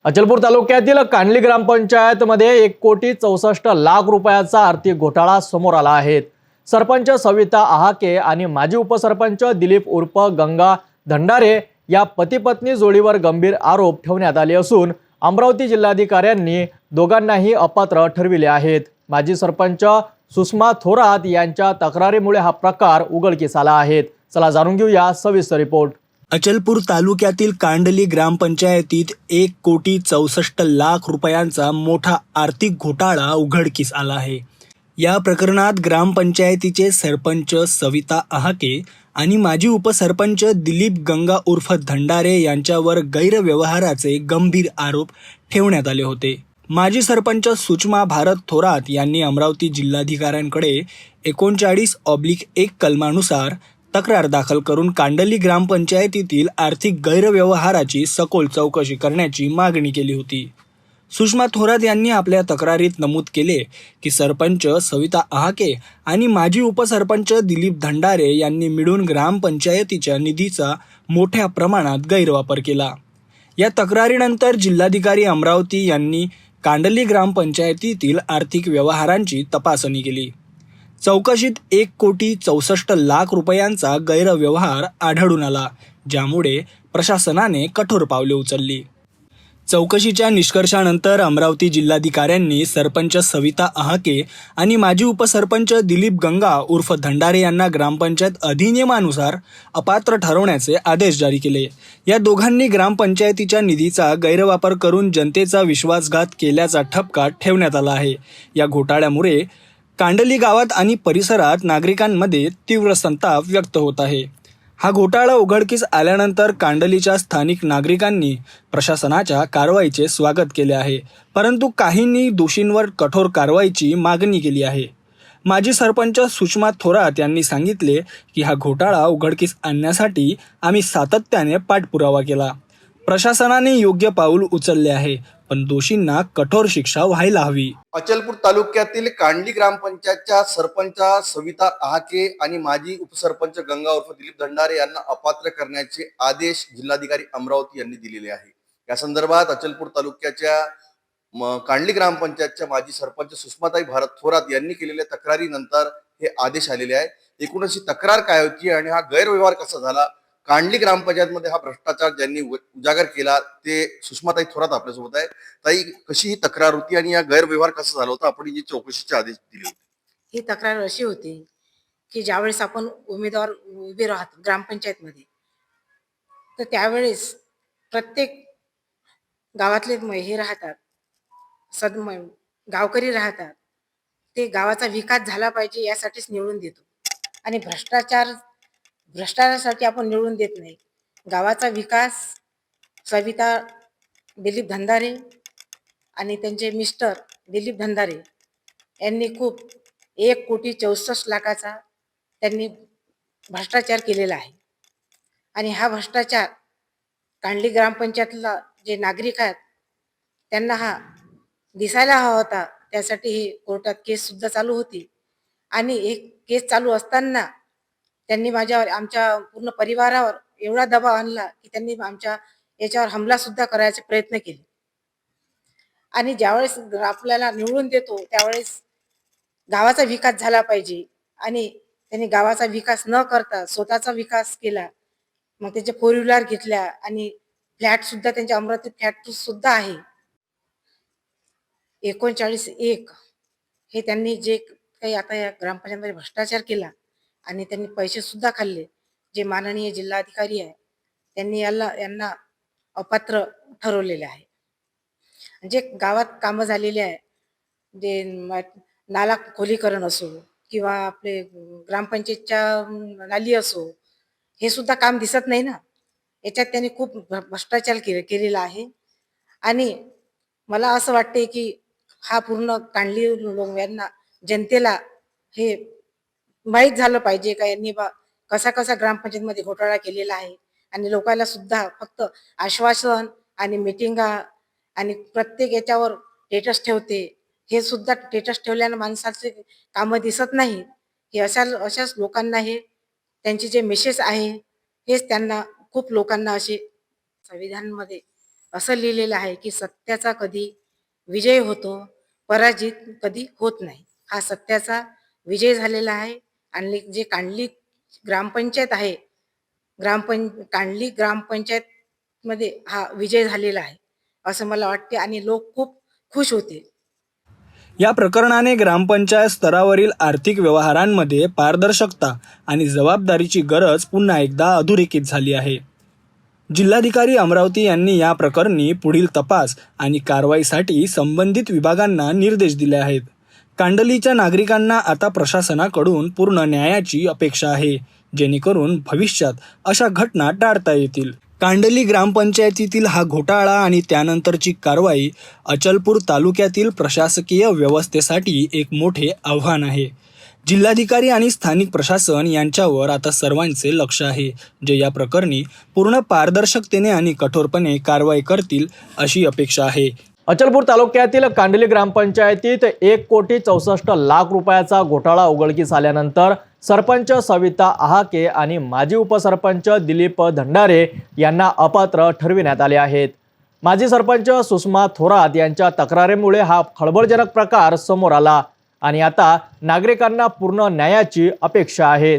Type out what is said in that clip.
अचलपूर तालुक्यातील कांडली ग्रामपंचायतमध्ये 1,64,00,000 रुपयाचा आर्थिक घोटाळा समोर आला आहे। सरपंच सविता आहाके आणि माजी उपसरपंच दिलीप उर्फ गंगा धंडारे या पती पत्नी जोडीवर गंभीर आरोप ठेवण्यात आले असून अमरावती जिल्हाधिकाऱ्यांनी दोघांनाही अपात्र ठरविले आहेत। माजी सरपंच सुषमा थोरात यांच्या तक्रारीमुळे हा प्रकार उघडकीस आला आहे। चला जाणून घेऊया सविस्तर रिपोर्ट। अचलपूर तालुक्यातील कांडली ग्रामपंचायतीत 1,64,00,000 रुपयांचा मोठा आर्थिक घोटाळा उघडकीस आला आहे। या प्रकरणात ग्रामपंचायतीचे सरपंच सविता आहाके आणि माजी उपसरपंच दिलीप गंगा उर्फ धंडारे यांच्यावर गैरव्यवहाराचे गंभीर आरोप ठेवण्यात आले होते। माजी सरपंच सुषमा भारत थोरात यांनी अमरावती जिल्हाधिकाऱ्यांकडे 39/1 कलमानुसार तक्रार दाखल करून कांडली ग्रामपंचायतीतील आर्थिक गैरव्यवहाराची सखोल चौकशी करण्याची मागणी केली होती। सुषमा थोरात यांनी आपल्या तक्रारीत नमूद केले की सरपंच सविता आहाके आणि माजी उपसरपंच दिलीप धंडारे यांनी मिळून ग्रामपंचायतीच्या निधीचा मोठ्या प्रमाणात गैरवापर केला। या तक्रारीनंतर जिल्हाधिकारी अमरावती यांनी कांडली ग्रामपंचायतीतील आर्थिक व्यवहारांची तपासणी केली। चौकशीत 1,64,00,000 रुपयांचा गैरव्यवहार आढळून आला, ज्यामुळे प्रशासनाने कठोर पावले उचलली। चौकशीच्या निष्कर्षानंतर अमरावती जिल्हाधिकाऱ्यांनी सरपंच सविता आहाके आणि माजी उपसरपंच दिलीप गंगा उर्फ धंडारे यांना ग्रामपंचायत अधिनियमानुसार अपात्र ठरवण्याचे आदेश जारी केले। या दोघांनी ग्रामपंचायतीच्या निधीचा गैरवापर करून जनतेचा विश्वासघात केल्याचा ठपका ठेवण्यात आला आहे। या घोटाळ्यामुळे कांडली गावात आणि परिसरात नागरिकांमध्ये तीव्र संताप व्यक्त होत आहे। हा घोटाळा उघडकीस आल्यानंतर कांडलीच्या स्थानिक नागरिकांनी प्रशासनाच्या कारवाईचे स्वागत केले आहे, परंतु काहींनी दोषींवर कठोर कारवाईची मागणी केली आहे। माजी सरपंच सुषमा थोरात यांनी सांगितले की हा घोटाळा उघडकीस आणण्यासाठी आम्ही सातत्याने पाठपुरावा केला। प्रशासनाने योग्य पाऊल उचलले आहे, पण दोषींना कठोर शिक्षा व्हायला हवी। अचलपूर तालुक्यातील कांडली ग्रामपंचायतच्या सरपंच सविता आहाके आणि माजी उपसरपंच गंगा उर्फ दिलीप धंडारे यांना अपात्र करण्याचे आदेश जिल्हाधिकारी अमरावती यांनी दिलेले आहे। या संदर्भात अचलपूर तालुक्याच्या कांडली ग्रामपंचायतच्या माजी सरपंच सुषमाताई भारत थोरात यांनी केलेल्या तक्रारीनंतर हे आदेश आलेले आहे। एकूणच ही तक्रार काय होती आणि हा गैरव्यवहार कसा झाला, कांडली ग्रामपंचायतमध्ये हा भ्रष्टाचार ज्यांनी उजागर केला ते सुषमाताई थोरात आपल्यासोबत आहे। ताई, कशी ही तक्रार होती आणि या गैरव्यवहार कसा झाला होता, आपण जी चौकशीचे आदेश दिले होते? ही तक्रार अशी होती की ज्यावेळेस आपण उमेदवार उभे राहतो ग्रामपंचायतमध्ये, तर त्यावेळेस प्रत्येक गावातले हे राहतात, गावकरी राहतात, ते गावाचा विकास झाला पाहिजे यासाठीच निवडून देतो आणि भ्रष्टाचारासाठी आपण निवडून देत नाही। गावाचा विकास सविता दिलीप धंदारे आणि त्यांचे मिस्टर दिलीप धंदारे यांनी खूप 1,64,00,000 त्यांनी भ्रष्टाचार केलेला आहे आणि हा भ्रष्टाचार कांडली ग्रामपंचायतला जे नागरिक आहेत त्यांना हा दिसायला हवा होता। त्यासाठी ही कोर्टात केस सुद्धा चालू होती आणि एक केस चालू असताना त्यांनी आमच्या पूर्ण परिवारावर एवढा दबाव आणला की त्यांनी आमच्या याच्यावर हमला सुद्धा करायचे प्रयत्न केले आणि ज्यावेळेस आपल्याला निवडून देतो त्यावेळेस गावाचा विकास झाला पाहिजे आणि त्यांनी गावाचा विकास न करता स्वतःचा विकास केला। मग त्याचे 4 व्हीलर घेतल्या आणि फ्लॅट सुद्धा त्यांच्या अमरावतीत फ्लॅट सुद्धा आहे। 39/1 हे त्यांनी जे काही आता या ग्रामपंचायतमध्ये भ्रष्टाचार केला आणि त्यांनी पैसे सुद्धा खाल्ले। जे माननीय जिल्हाधिकारी आहे त्यांनी यांना अपात्र ठरवलेले आहे। जे गावात कामं झालेले आहे, जे नाला खोलीकरण असो किंवा आपले ग्रामपंचायतच्या नाली असो, हे सुद्धा काम दिसत नाही ना। याच्यात त्यांनी खूप भ्रष्टाचार केलेला आहे आणि मला असं वाटते की हा पूर्ण कांडली यांना जनतेला हे माहीत झालं पाहिजे का यांनी कसा कसा ग्रामपंचायतमध्ये घोटाळा केलेला आहे आणि लोकांना सुद्धा फक्त आश्वासन आणि मिटिंगा आणि प्रत्येक याच्यावर स्टेटस ठेवते। हे सुद्धा स्टेटस ठेवल्यानं माणसाचे कामं दिसत नाही। हे अशाच लोकांना हे त्यांचे जे मेसेज आहे हेच त्यांना खूप लोकांना असे संविधानामध्ये असं लिहिलेलं आहे की सत्याचा कधी विजय होतो, पराजित कधी होत नाही. हा सत्याचा विजय झालेला आहे आणि जे कांडली ग्रामपंचायत आहे, कांडली ग्रामपंचायतमध्ये हा विजय झालेला आहे, असं मला वाटते आणि लोक खूप खुश होतील. या प्रकरणाने ग्रामपंचायत स्तरावरील आर्थिक व्यवहारांमध्ये पारदर्शकता आणि जबाबदारीची गरज पुन्हा एकदा अधोरेखित झाली आहे. जिल्हाधिकारी अमरावती यांनी या प्रकरणी पुढील तपास आणि कारवाईसाठी संबंधित विभागांना निर्देश दिले आहेत. कांडलीच्या नागरिकांना आता प्रशासनाकडून पूर्ण न्यायाची अपेक्षा आहे, जेणेकरून भविष्यात अशा घटना टाळता येतील. कांडली ग्रामपंचायतीतील हा घोटाळा आणि त्यानंतरची कारवाई अचलपूर तालुक्यातील प्रशासकीय व्यवस्थेसाठी एक मोठे आव्हान आहे. जिल्हाधिकारी आणि स्थानिक प्रशासन यांच्यावर आता सर्वांचे लक्ष आहे, जे या प्रकरणी पूर्ण पारदर्शकतेने आणि कठोरपणे कारवाई करतील अशी अपेक्षा आहे. अचलपूर तालुक्यातील कांडली ग्रामपंचायतीत 1,64,00,000 रुपयाचा घोटाळा उघडकीस आल्यानंतर सरपंच सविता आहाके आणि माजी उपसरपंच दिलीप धंडारे यांना अपात्र ठरविण्यात आले आहेत. माजी सरपंच सुषमा थोरात यांच्या तक्रारीमुळे हा खळबळजनक प्रकार समोर आला आणि आता नागरिकांना पूर्ण न्यायाची अपेक्षा आहे.